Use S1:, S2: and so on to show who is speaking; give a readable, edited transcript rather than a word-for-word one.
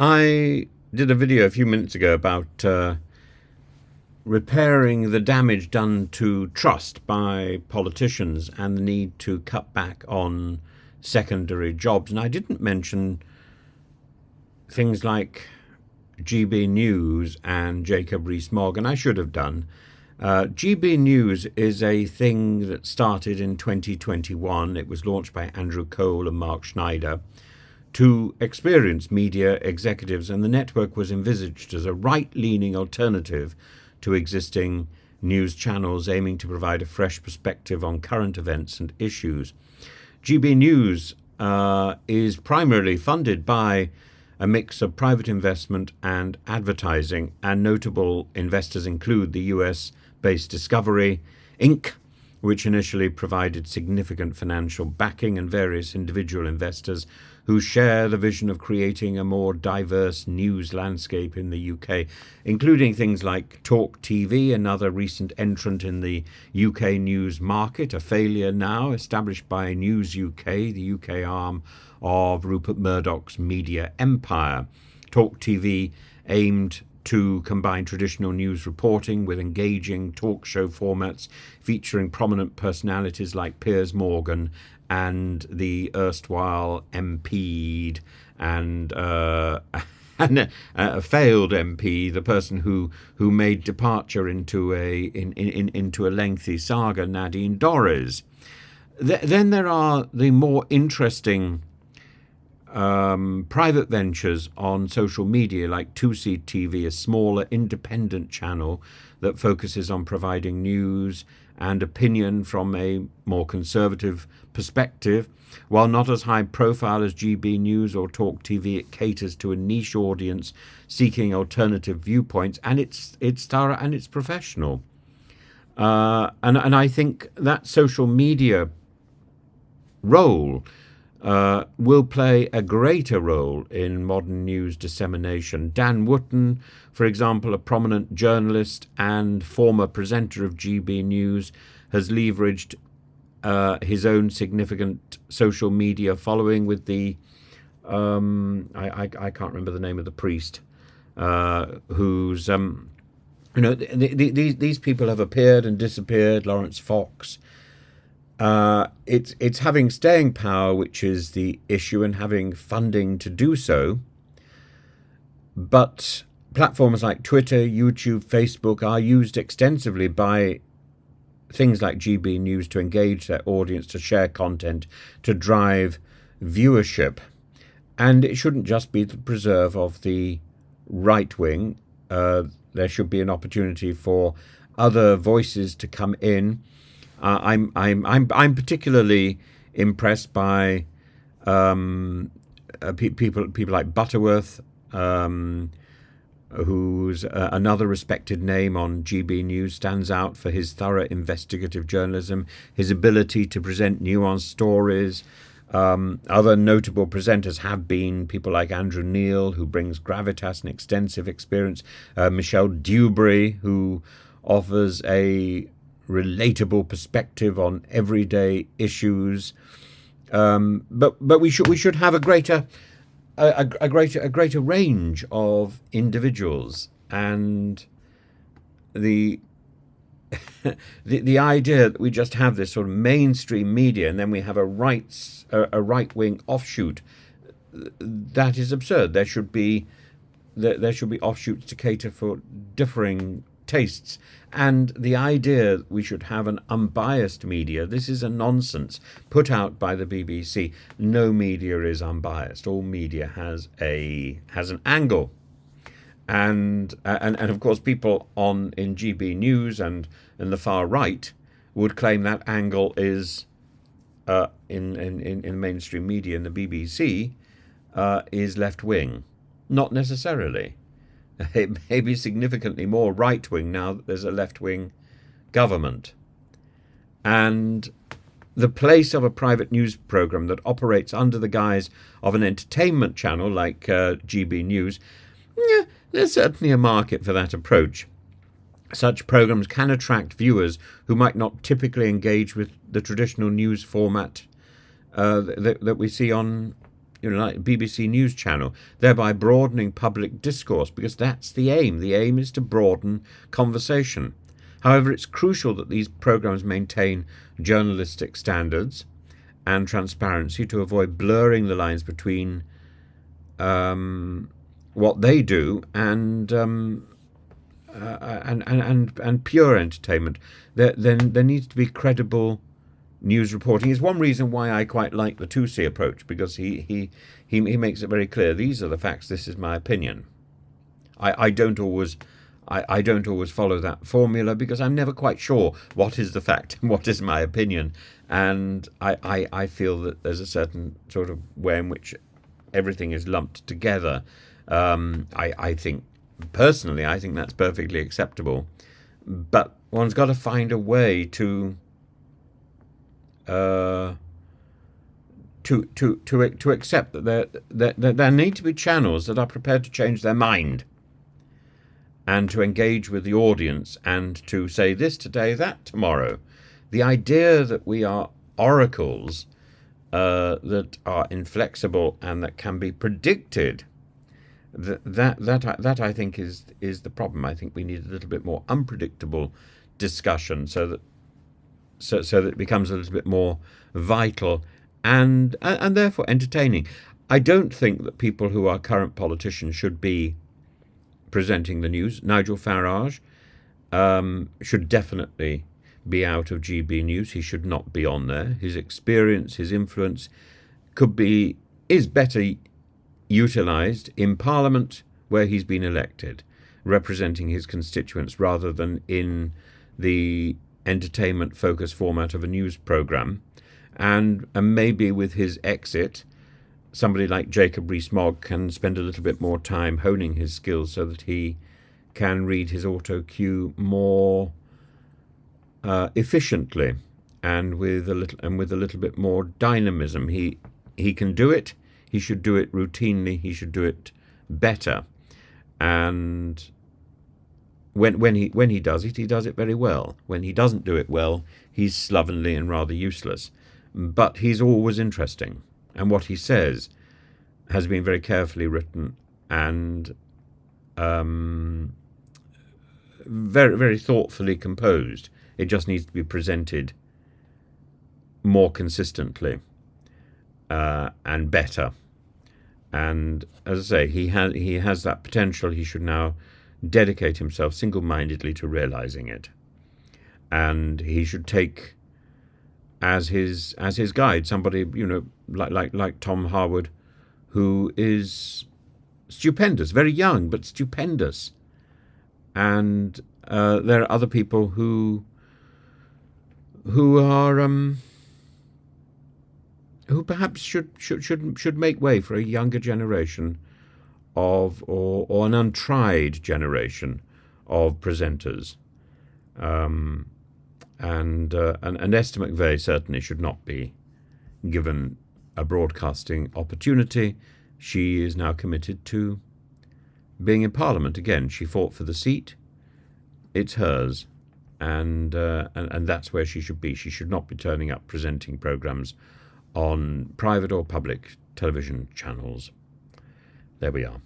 S1: I did a video a few minutes ago about repairing the damage done to trust by politicians and the need to cut back on secondary jobs. And I didn't mention things like GB News and Jacob Rees-Mogg, and I should have done. GB News is a thing that started in 2021. It was launched by Andrew Cole and Mark Schneider to experienced media executives, and the network was envisaged as a right-leaning alternative to existing news channels, aiming to provide a fresh perspective on current events and issues. GB News is primarily funded by a mix of private investment and advertising, and notable investors include the US-based Discovery Inc., which initially provided significant financial backing, and various individual investors who share the vision of creating a more diverse news landscape in the UK, including things like Talk TV, another recent entrant in the UK news market, a failure now, established by News UK, the UK arm of Rupert Murdoch's media empire. Talk TV aimed to combine traditional news reporting with engaging talk show formats featuring prominent personalities like Piers Morgan and the erstwhile MP'd and a failed MP, the person who made departure into a lengthy saga, Nadine Dorries. Then there are the more interesting private ventures on social media like Two Seed TV, a smaller independent channel that focuses on providing news and opinion from a more conservative perspective. While not as high profile as GB News or Talk TV, it caters to a niche audience seeking alternative viewpoints, and it's thorough and it's professional. And I think that social media role will play a greater role in modern news dissemination. Dan Wootton, for example, a prominent journalist and former presenter of GB News, has leveraged his own significant social media following with the I can't remember the name of the priest who's these people have appeared and disappeared. Lawrence Fox. It's having staying power, which is the issue, and having funding to do so. But platforms like Twitter, YouTube, Facebook are used extensively by things like GB News to engage their audience, to share content, to drive viewership. And it shouldn't just be the preserve of the right wing. There should be an opportunity for other voices to come in. I'm particularly impressed by people like Butterworth, who's another respected name on GB News, stands out for his thorough investigative journalism, his ability to present nuanced stories. Other notable presenters have been people like Andrew Neil, who brings gravitas and extensive experience, Michelle Dewberry, who offers a relatable perspective on everyday issues. But we should have a greater range of individuals, and the idea that we just have this sort of mainstream media and then we have a right wing offshoot, that is absurd. There should be offshoots to cater for differing tastes. And the idea that we should have an unbiased media, this is a nonsense put out by the BBC. No media is unbiased. All media has an angle. And of course people in GB News and the far right would claim that angle is in mainstream media, in the BBC, is left wing. Not necessarily. It may be significantly more right-wing now that there's a left-wing government. And the place of a private news programme that operates under the guise of an entertainment channel like GB News, there's certainly a market for that approach. Such programmes can attract viewers who might not typically engage with the traditional news format that we see on like BBC News Channel, thereby broadening public discourse, because that's the aim. The aim is to broaden conversation. However, it's crucial that these programmes maintain journalistic standards and transparency to avoid blurring the lines between what they do and pure entertainment. There needs to be credible news reporting. Is one reason why I quite like the 2C approach, because he makes it very clear, these are the facts, this is my opinion. I don't always follow that formula, because I'm never quite sure what is the fact and what is my opinion, and I feel that there's a certain sort of way in which everything is lumped together. I think personally, I think that's perfectly acceptable, but one's got to find a way to accept that there need to be channels that are prepared to change their mind and to engage with the audience and to say this today, that tomorrow. The idea that we are oracles that are inflexible and that can be predicted, that I think is the problem. I think we need a little bit more unpredictable discussion so that it becomes a little bit more vital and therefore entertaining. I don't think that people who are current politicians should be presenting the news. Nigel Farage should definitely be out of GB News. He should not be on there. His experience, his influence is better utilised in Parliament, where he's been elected, representing his constituents, rather than in the entertainment focused format of a news programme. And maybe with his exit, somebody like Jacob Rees-Mogg can spend a little bit more time honing his skills so that he can read his auto cue more efficiently and with a little bit more dynamism. He can do it. He should do it routinely. He should do it better. And when he does it, he does it very well. When he doesn't do it well, he's slovenly and rather useless. But he's always interesting, and what he says has been very carefully written and very, very thoughtfully composed. It just needs to be presented more consistently and better. And as I say, he has that potential. He should now dedicate himself single-mindedly to realizing it, and he should take as his guide somebody, like Tom Harwood, who is stupendous, very young but stupendous. And there are other people who are who perhaps should make way for a younger generation or an untried generation of presenters. And Esther McVey certainly should not be given a broadcasting opportunity. She is now committed to being in Parliament again. She fought for the seat. It's hers, and that's where she should be. She should not be turning up presenting programmes on private or public television channels. There we are.